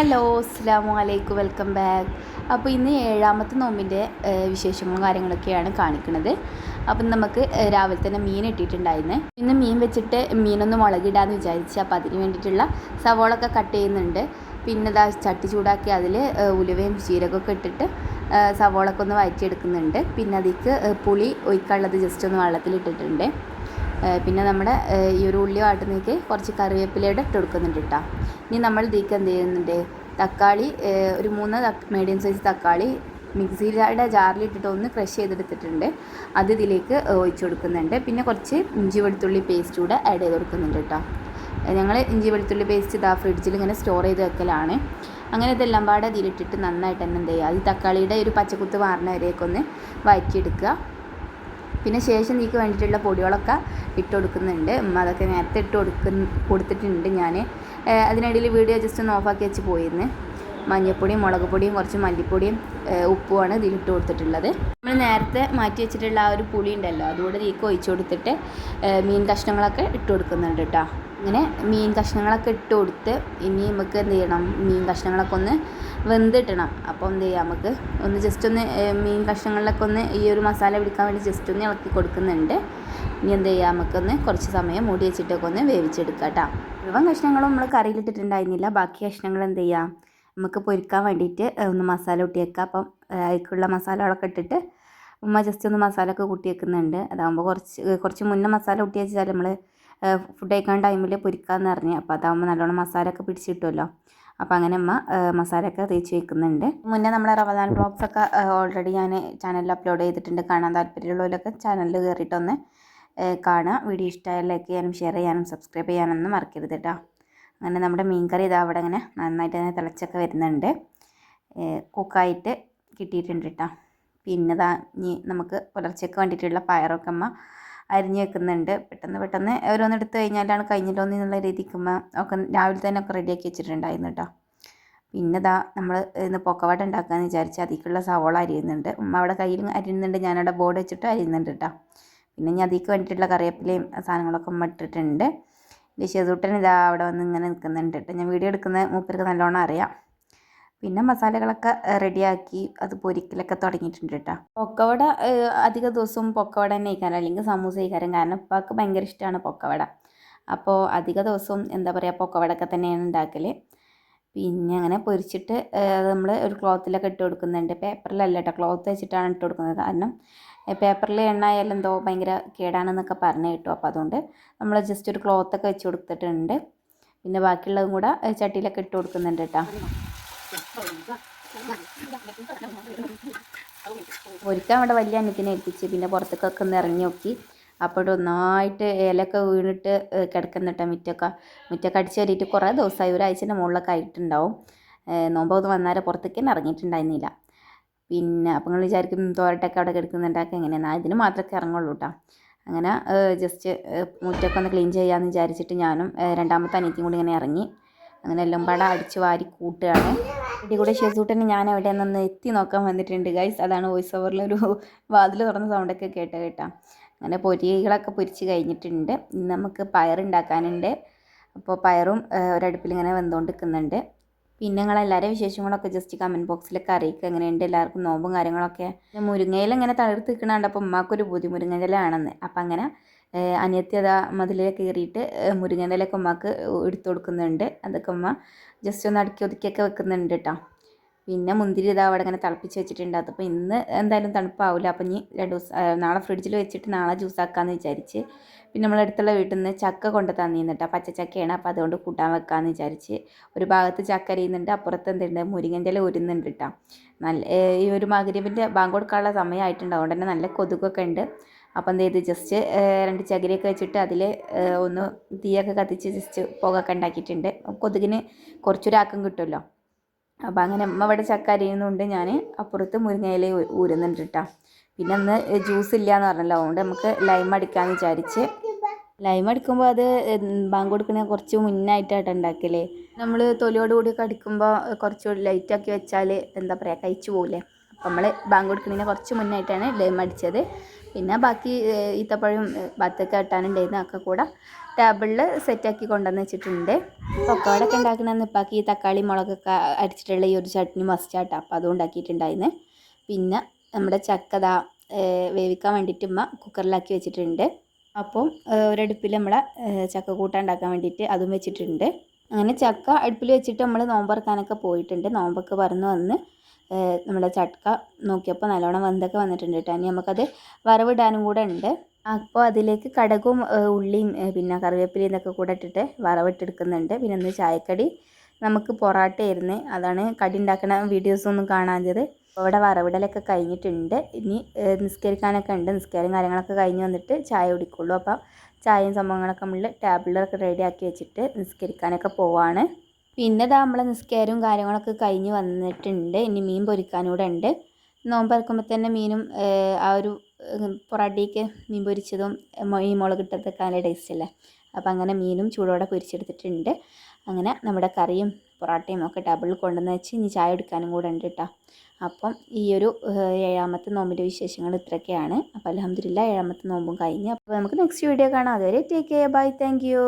Hello അസ്സലാമു അലൈക്കും welcome back. അപ്പോൾ ഇന്ന് ഏഴാമത്തെ നോമ്പിൻ്റെ വിശേഷങ്ങളും കാര്യങ്ങളൊക്കെയാണ് കാണിക്കുന്നത്. അപ്പം നമുക്ക് രാവിലെ തന്നെ മീൻ ഇട്ടിട്ടുണ്ടായിരുന്നു. ഇന്ന് മീൻ വെച്ചിട്ട് മീനൊന്ന് മുളകിടാന്ന് വിചാരിച്ച് അപ്പോൾ അതിന് വേണ്ടിയിട്ടുള്ള സവോളൊക്കെ കട്ട് ചെയ്യുന്നുണ്ട്. പിന്നെ ഇതാ ചട്ടി ചൂടാക്കി അതിൽ ഉലുവയും ജീരകമൊക്കെ ഇട്ടിട്ട് സവോളൊക്കെ ഒന്ന് വഴറ്റിയെടുക്കുന്നുണ്ട്. പിന്നെ അതിലേക്ക് പുളി ഒഴിക്കാനുള്ളത് ജസ്റ്റ് ഒന്ന് വെള്ളത്തിലിട്ടിട്ടുണ്ട്. പിന്നെ നമ്മുടെ ഈ ഒരു ഉള്ളി വാട്ടുന്നതിലേക്ക് കുറച്ച് കറിവേപ്പിലയുടെ ഇട്ട് കൊടുക്കുന്നുണ്ട് കേട്ടോ. ഇനി നമ്മൾ ഇതിലേക്ക് എന്ത് ചെയ്യുന്നുണ്ട്, തക്കാളി ഒരു 3 മീഡിയം സൈസ് തക്കാളി മിക്സിയുടെ ജാറിലിട്ടിട്ട് ഒന്ന് ക്രഷ് ചെയ്തെടുത്തിട്ടുണ്ട്. അത് ഇതിലേക്ക് ഒഴിച്ചു കൊടുക്കുന്നുണ്ട്. പിന്നെ കുറച്ച് ഇഞ്ചി വെളുത്തുള്ളി പേസ്റ്റ് കൂടെ ആഡ് ചെയ്ത് കൊടുക്കുന്നുണ്ട് കേട്ടോ. ഞങ്ങൾ ഇഞ്ചി വെളുത്തുള്ളി പേസ്റ്റ് ഇതാ ഫ്രിഡ്ജിൽ ഇങ്ങനെ സ്റ്റോർ ചെയ്ത് വെക്കലാണ്. അങ്ങനെ ഇതെല്ലാം പാടെ ഇതിലിട്ടിട്ട് നന്നായിട്ട് തന്നെ എന്ത് ചെയ്യുക, ഈ തക്കാളിയുടെ ഒരു പച്ചക്കുത്ത് മാറുന്ന വരെയൊക്കെ വഴറ്റിയെടുക്കുക. പിന്നെ ശേഷം ഇതിലേക്ക് വേണ്ടിയിട്ടുള്ള പൊടികളൊക്കെ ഇട്ട് കൊടുക്കുന്നുണ്ട്. അതൊക്കെ നേരത്തെ കൊടുത്തിട്ടുണ്ട് ഞാൻ. അതിനിടയിൽ വീഡിയോ ജസ്റ്റ് ഒന്ന് ഓഫാക്കി വെച്ച് പോയിരുന്നു. മഞ്ഞൾപ്പൊടിയും മുളക് പൊടിയും കുറച്ച് മല്ലിപ്പൊടിയും ഉപ്പുമാണ് ഇതിലിട്ട് കൊടുത്തിട്ടുള്ളത്. നമ്മൾ നേരത്തെ മാറ്റി വെച്ചിട്ടുള്ള ആ ഒരു പുളി ഉണ്ടല്ലോ, അതുകൂടെ ഇതിലേക്ക് ഒഴിച്ച് കൊടുത്തിട്ട് മീൻ കഷ്ണങ്ങളൊക്കെ ഇട്ട് കൊടുക്കുന്നുണ്ട് കേട്ടോ. ഇങ്ങനെ മീൻ കഷ്ണങ്ങളൊക്കെ ഇട്ട് കൊടുത്ത് ഇനി നമുക്ക് എന്ത് ചെയ്യണം, മീൻ കഷ്ണങ്ങളൊക്കെ ഒന്ന് വെന്തിട്ടണം. അപ്പോൾ എന്ത് ചെയ്യുക, നമുക്ക് ഒന്ന് ജസ്റ്റ് ഒന്ന് മീൻ കഷ്ണങ്ങളിലൊക്കെ ഒന്ന് ഈ ഒരു മസാല പിടിക്കാൻ വേണ്ടി ജസ്റ്റ് ഒന്ന് ഇളക്കി കൊടുക്കുന്നുണ്ട്. ഇനി എന്ത് ചെയ്യുക, നമുക്കൊന്ന് കുറച്ച് സമയം മൂടി വെച്ചിട്ടൊക്കെ ഒന്ന് വേവിച്ചെടുക്കാം കേട്ടോ. മുഴുവൻ കഷ്ണങ്ങളും നമ്മൾ കറിയിലിട്ടിട്ടുണ്ടായിരുന്നില്ല. ബാക്കി കഷ്ണങ്ങൾ എന്ത് ചെയ്യാം, നമുക്ക് പൊരിക്കാൻ വേണ്ടിയിട്ട് ഒന്ന് മസാല കൂട്ടി വെക്കാം. അപ്പം അതിലേക്കുള്ള മസാലകളൊക്കെ ഇട്ടിട്ട് ഉമ്മ ജസ്റ്റ് ഒന്ന് മസാല ഒക്കെ കൂട്ടി വെക്കുന്നുണ്ട്. അതാകുമ്പോൾ കുറച്ച് മുന്നേ മസാല കൂട്ടി വെച്ചാൽ നമ്മൾ ഫുഡ് കഴിക്കാൻ ടൈമിൽ പൊരിക്കാമെന്ന് പറഞ്ഞ്, അപ്പോൾ അതാകുമ്പോൾ നല്ലോണം മസാല ഒക്കെ പിടിച്ച് കിട്ടുമല്ലോ. അപ്പോൾ അങ്ങനെ അമ്മ മസാലയൊക്കെ തേച്ച് വെക്കുന്നുണ്ട്. മുന്നേ നമ്മളെ റമദാൻ വ്ളോഗ്സൊക്കെ ഓൾറെഡി ഞാൻ ചാനലിൽ അപ്ലോഡ് ചെയ്തിട്ടുണ്ട്. കാണാൻ താല്പര്യമുള്ളവരൊക്കെ ചാനലിൽ കയറിയിട്ടൊന്ന് കാണുക. വീഡിയോ ഇഷ്ടമായാൽ ലൈക്ക് ചെയ്യാനും ഷെയർ ചെയ്യാനും സബ്സ്ക്രൈബ് ചെയ്യാനൊന്നും മറക്കരുത് കേട്ടോ. അങ്ങനെ നമ്മുടെ മീൻകറി ഇതാ അവിടെ ഇങ്ങനെ നന്നായിട്ട് തന്നെ തിളച്ചൊക്കെ വരുന്നുണ്ട്. കുക്കായിട്ട് കിട്ടിയിട്ടുണ്ട് കേട്ടോ. പിന്നെ ഇതാ ഇനി നമുക്ക് പുലർച്ചയ്ക്ക് വേണ്ടിയിട്ടുള്ള പയറൊക്കെ അമ്മ അരിഞ്ഞ് വെക്കുന്നുണ്ട്. പെട്ടെന്ന് ഓരോന്നെടുത്ത് കഴിഞ്ഞാലാണ് കഴിഞ്ഞില്ലോ എന്നുള്ള രീതിക്കുമ്മ ഒക്കെ രാവിലെ തന്നെ ഒക്കെ റെഡിയാക്കി വെച്ചിട്ടുണ്ടായിരുന്നു കേട്ടോ. പിന്നെ ഇതാ നമ്മൾ ഇന്ന് പൊക്കവട ഉണ്ടാക്കാമെന്ന് വിചാരിച്ച് അതിലേക്കുള്ള സവോള അരിയുന്നുണ്ട്. ഉമ്മ അവിടെ കയ്യിൽ അരിയുന്നുണ്ട്, ഞാനവിടെ ബോർഡ് വെച്ചിട്ട് അരിയുന്നുണ്ട് കേട്ടോ. പിന്നെ ഞാൻ അതിലേക്ക് വേണ്ടിയിട്ടുള്ള കറിവേപ്പിലയും സാധനങ്ങളൊക്കെ ഉമ്മ ഇട്ടിട്ടുണ്ട്. ഷെസൂട്ടൻ ഇതാ അവിടെ വന്ന് ഇങ്ങനെ നിൽക്കുന്നുണ്ട് കേട്ടോ. ഞാൻ വീഡിയോ എടുക്കുന്ന മൂപ്പർക്ക് നല്ലോണം അറിയാം. പിന്നെ മസാലകളൊക്കെ റെഡിയാക്കി അത് പൊരിക്കലൊക്കെ തുടങ്ങിയിട്ടുണ്ട് കേട്ടോ. പൊക്കവട അധിക ദിവസവും പൊക്കവട തന്നെ കഴിക്കാറ്, അല്ലെങ്കിൽ സമൂസ കഴിക്കാറും. കാരണം ഉപ്പാക്ക് ഭയങ്കര ഇഷ്ടമാണ് പൊക്കവട. അപ്പോൾ അധിക ദിവസവും എന്താ പറയുക, പൊക്കവടയൊക്കെ തന്നെയാണ് ഉണ്ടാക്കൽ. പിന്നെ അങ്ങനെ പൊരിച്ചിട്ട് അത് നമ്മൾ ഒരു ക്ലോത്തിലൊക്കെ ഇട്ട് കൊടുക്കുന്നുണ്ട്. പേപ്പറിലല്ല കേട്ടോ, ക്ലോത്ത് വെച്ചിട്ടാണ് ഇട്ട് കൊടുക്കുന്നത്. കാരണം പേപ്പറിൽ എണ്ണ ആയാലും എന്തോ ഭയങ്കര കേടാണെന്നൊക്കെ പറഞ്ഞു കേട്ടു. അപ്പോൾ അതുകൊണ്ട് നമ്മൾ ജസ്റ്റ് ഒരു ക്ലോത്തൊക്കെ വെച്ച് കൊടുത്തിട്ടുണ്ട്. പിന്നെ ബാക്കിയുള്ളതും കൂടെ ചട്ടിയിലൊക്കെ ഇട്ട് കൊടുക്കുന്നുണ്ട് കേട്ടോ. പൊരിക്കാൻ അവിടെ വലിയ അനിയത്തിനെ ഏൽപ്പിച്ച് പിന്നെ പുറത്തേക്കൊക്കെ ഒന്ന് ഇറങ്ങി നോക്കി. അപ്പോൾ ഒന്നായിട്ട് ഇലയൊക്കെ വീണിട്ട് കിടക്കുന്നിട്ടോ. മുറ്റൊക്കെ അടിച്ച് കയറിയിട്ട് കുറേ ദിവസമായി, ഒരാഴ്ചൻ്റെ മുകളിലൊക്കെ ആയിട്ടുണ്ടാവും. നോമ്പൊന്നും വന്നാലും പുറത്തേക്ക് തന്നെ ഇറങ്ങിയിട്ടുണ്ടായിരുന്നില്ല. പിന്നെ അപ്പോൾ നിങ്ങൾ വിചാരിക്കും തോരട്ടൊക്കെ അവിടെ കിടക്കുന്നുണ്ടാക്കുക എങ്ങനെയാണ്, ഇതിന് മാത്രമേ ഇറങ്ങുള്ളൂ കേട്ടോ. അങ്ങനെ ജസ്റ്റ് മുറ്റൊക്കെ ഒന്ന് ക്ലീൻ ചെയ്യാമെന്ന് വിചാരിച്ചിട്ട് ഞാനും രണ്ടാമത്തെ അനിയത്തിയും കൂടി ഇങ്ങനെ ഇറങ്ങി. അങ്ങനെ എല്ലാം പാടെ അടിച്ച് വാരി കൂട്ടുകയാണ്. ഇതിൽ കൂടെ ഷെസൂട്ടന് ഞാൻ എവിടെ നിന്ന് എത്തി നോക്കാൻ വന്നിട്ടുണ്ട് ഗൈസ്. അതാണ് വോയിസ് ഓവറിലൊരു വാതിൽ തുറന്ന സൗണ്ടൊക്കെ കേട്ടോ. അങ്ങനെ പൊരികളൊക്കെ പൊരിച്ച് കഴിഞ്ഞിട്ടുണ്ട്. ഇന്ന് നമുക്ക് പയറുണ്ടാക്കാനുണ്ട്. അപ്പോൾ പയറും ഒരടുപ്പിൽ ഇങ്ങനെ വെന്തുകൊണ്ടിരിക്കുന്നുണ്ട്. പിന്നെ നിങ്ങളെല്ലാവരും വിശേഷങ്ങളൊക്കെ ജസ്റ്റ് കമൻറ്റ് ബോക്സിലൊക്കെ അറിയിക്കുക. എങ്ങനെയുണ്ട് എല്ലാവർക്കും നോമ്പും കാര്യങ്ങളൊക്കെ. മുരിങ്ങയില ഇങ്ങനെ തളിർത്ത് നിൽക്കണുണ്ട്. അപ്പോൾ ഉമ്മാക്കൊരു ബുദ്ധി മുരിങ്ങയില ആണെന്ന്. അപ്പം അങ്ങനെ അനിയത്തി അതാ മതിലേക്ക് കയറിയിട്ട് മുരിങ്ങയിലൊക്കെ ഉമ്മാക്ക് എടുത്തു കൊടുക്കുന്നുണ്ട്. അതൊക്കെ ഉമ്മ ജസ്റ്റ് ഒന്ന് അടുക്കി ഒതുക്കിയൊക്കെ വെക്കുന്നുണ്ട് കേട്ടോ. പിന്നെ മുന്തിരി ഇതാ അവിടെ ഇങ്ങനെ തിളപ്പിച്ച് വെച്ചിട്ടുണ്ട്. അതിപ്പോൾ ഇന്ന് എന്തായാലും തണുപ്പാവില്ല. അപ്പം ഇനി 2 ദിവസം നാളെ ഫ്രിഡ്ജിൽ വെച്ചിട്ട് നാളെ ജ്യൂസാക്കാമെന്ന് വിചാരിച്ച്. പിന്നെ നമ്മളടുത്തുള്ള വീട്ടിൽ നിന്ന് ചക്ക കൊണ്ട് തന്നിരുന്നു കേട്ടോ. പച്ചച്ചക്കയാണ്. അപ്പോൾ അതുകൊണ്ട് കൂട്ടാൻ വെക്കാമെന്ന് വിചാരിച്ച്. ഒരു ഭാഗത്ത് ചക്ക അരിയുന്നുണ്ട്, അപ്പുറത്ത് എന്തുണ്ട് മുരിങ്ങൻ്റെ ഇല ഉരുന്നുണ്ട് കേട്ടോ. നല്ല ഈ ഒരു മഗ്‌രിബിൻ്റെ ബാങ്ക് കൊടുക്കാനുള്ള സമയമായിട്ടുണ്ട്. അതുകൊണ്ട് തന്നെ നല്ല കൊതുകൊക്കെ ഉണ്ട്. അപ്പം എന്ത് ചെയ്ത് ജസ്റ്റ് 2 ചകിരിയൊക്കെ വെച്ചിട്ട് അതിൽ ഒന്ന് തീയൊക്കെ കത്തിച്ച് ജസ്റ്റ് പുകയൊക്കെ ഉണ്ടാക്കിയിട്ടുണ്ട്. കൊതുകിന് കുറച്ചൊരാക്കം കിട്ടുമല്ലോ. അപ്പോൾ അങ്ങനെ അമ്മ ഇവിടെ ചക്ക അരിയുന്നുണ്ട്, ഞാൻ അപ്പുറത്ത് മുരിങ്ങയില ഊരുന്നുണ്ട് കേട്ടോ. പിന്നെ അന്ന് ജ്യൂസ് ഇല്ല എന്ന് പറഞ്ഞല്ലോ, അതുകൊണ്ട് നമുക്ക് ലൈം അടിക്കാമെന്ന് വിചാരിച്ച്. ലൈം അടിക്കുമ്പോൾ അത് ബാങ്ക് കൊടുക്കണ കുറച്ച് മുന്നായിട്ടാണ് ഉണ്ടാക്കല്. നമ്മൾ തൊലിയോട് കൂടിയൊക്കെ അടിക്കുമ്പോൾ കുറച്ചുകൂടി ലൈറ്റാക്കി വെച്ചാൽ എന്താ പറയുക, കഴിച്ചു പോകില്ലേ. അപ്പോൾ നമ്മൾ ബാങ്ക് കൊടുക്കുന്നതിന് കുറച്ച് മുന്നായിട്ടാണ് ലൈം അടിച്ചത്. പിന്നെ ബാക്കി ഈത്തപ്പഴം ബത്തൊക്കെ ഇട്ടാനുണ്ടായിരുന്നു ഒക്കെ കൂടെ ടേബിളിൽ സെറ്റാക്കി കൊണ്ടുവന്ന് വെച്ചിട്ടുണ്ട്. പക്കവടൊക്കെ ഉണ്ടാക്കണമെന്ന് ഇപ്പാക്കി ഈ തക്കാളി മുളകൊക്കെ അടിച്ചിട്ടുള്ള ഈ ഒരു ചട്നി മസ്റ്റാട്ടോ. അപ്പോൾ അതും ഉണ്ടാക്കിയിട്ടുണ്ടായിരുന്നു. പിന്നെ നമ്മുടെ ചക്കത വേവിക്കാൻ വേണ്ടിയിട്ട് ഉമ്മ കുക്കറിലാക്കി വെച്ചിട്ടുണ്ട്. അപ്പം ഒരടുപ്പിൽ നമ്മളെ ചക്ക കൂട്ടാൻ ഉണ്ടാക്കാൻ വേണ്ടിയിട്ട് അതും വെച്ചിട്ടുണ്ട്. അങ്ങനെ ചക്ക അടുപ്പിൽ വെച്ചിട്ട് നമ്മൾ നോമ്പറക്കാനൊക്കെ പോയിട്ടുണ്ട്. നോമ്പൊക്കെ പറന്ന് വന്ന് നമ്മുടെ ചക്ക നോക്കിയപ്പോൾ നല്ലോണം വെന്തൊക്കെ വന്നിട്ടുണ്ട് കേട്ടോ. ഇനി നമുക്കത് വറവിടാനും കൂടെ ഉണ്ട്. അപ്പോൾ അതിലേക്ക് കടകും ഉള്ളിയും പിന്നെ കറിവേപ്പിലയും ഇതൊക്കെ കൂടെ ഇട്ടിട്ട് വറവിട്ടെടുക്കുന്നുണ്ട്. പിന്നെ ഒന്ന് ചായക്കടി നമുക്ക് പൊറാട്ടയായിരുന്നു. അതാണ് കടി ഉണ്ടാക്കുന്ന വീഡിയോസൊന്നും കാണാഞ്ഞത്. അപ്പോൾ ഇവിടെ വറവിടലൊക്കെ കഴിഞ്ഞിട്ടുണ്ട്. ഇനി നിസ്കരിക്കാനൊക്കെ ഉണ്ട്. നിസ്കാരം കാര്യങ്ങളൊക്കെ കഴിഞ്ഞ് വന്നിട്ട് ചായ കുടിക്കുള്ളൂ. അപ്പോൾ ചായയും സംഭവങ്ങളൊക്കെ നമ്മൾ ടേബിളിലൊക്കെ റെഡിയാക്കി വെച്ചിട്ട് നിസ്കരിക്കാനൊക്കെ പോവാണ്. പിന്നെ ഇതാ നമ്മളെ നിസ്കാരവും കാര്യങ്ങളൊക്കെ കഴിഞ്ഞ് വന്നിട്ടുണ്ട്. ഇനി മീൻ പൊരിക്കാനൂടെ ഉണ്ട്. നോമ്പ് തുറക്കുമ്പോൾ തന്നെ മീനും ആ ഒരു പൊറാട്ടയ്ക്ക് മീൻ പൊരിച്ചതും ഈ മുളക് ഇട്ടതൊക്കെ നല്ല ടേസ്റ്റ് അല്ലേ. അപ്പോൾ അങ്ങനെ മീനും ചൂടോടെ പൊരിച്ചെടുത്തിട്ടുണ്ട്. അങ്ങനെ നമ്മുടെ കറിയും പൊറാട്ടയും ഒക്കെ ടേബിളിൽ കൊണ്ടുവന്ന് വെച്ച് ഇനി ചായ എടുക്കാനും കൂടെ ഉണ്ട് കേട്ടോ. അപ്പം ഈ ഒരു 7ാമത്തെ നോമ്പിൻ്റെ വിശേഷങ്ങൾ ഇത്രയൊക്കെയാണ്. അപ്പോൾ അൽഹംദുലില്ലാ 7ാമത്തെ നോമ്പും കഴിഞ്ഞ്. അപ്പോൾ നമുക്ക് നെക്സ്റ്റ് വീഡിയോ കാണാം. അതുവരെ take care, bye, thank U.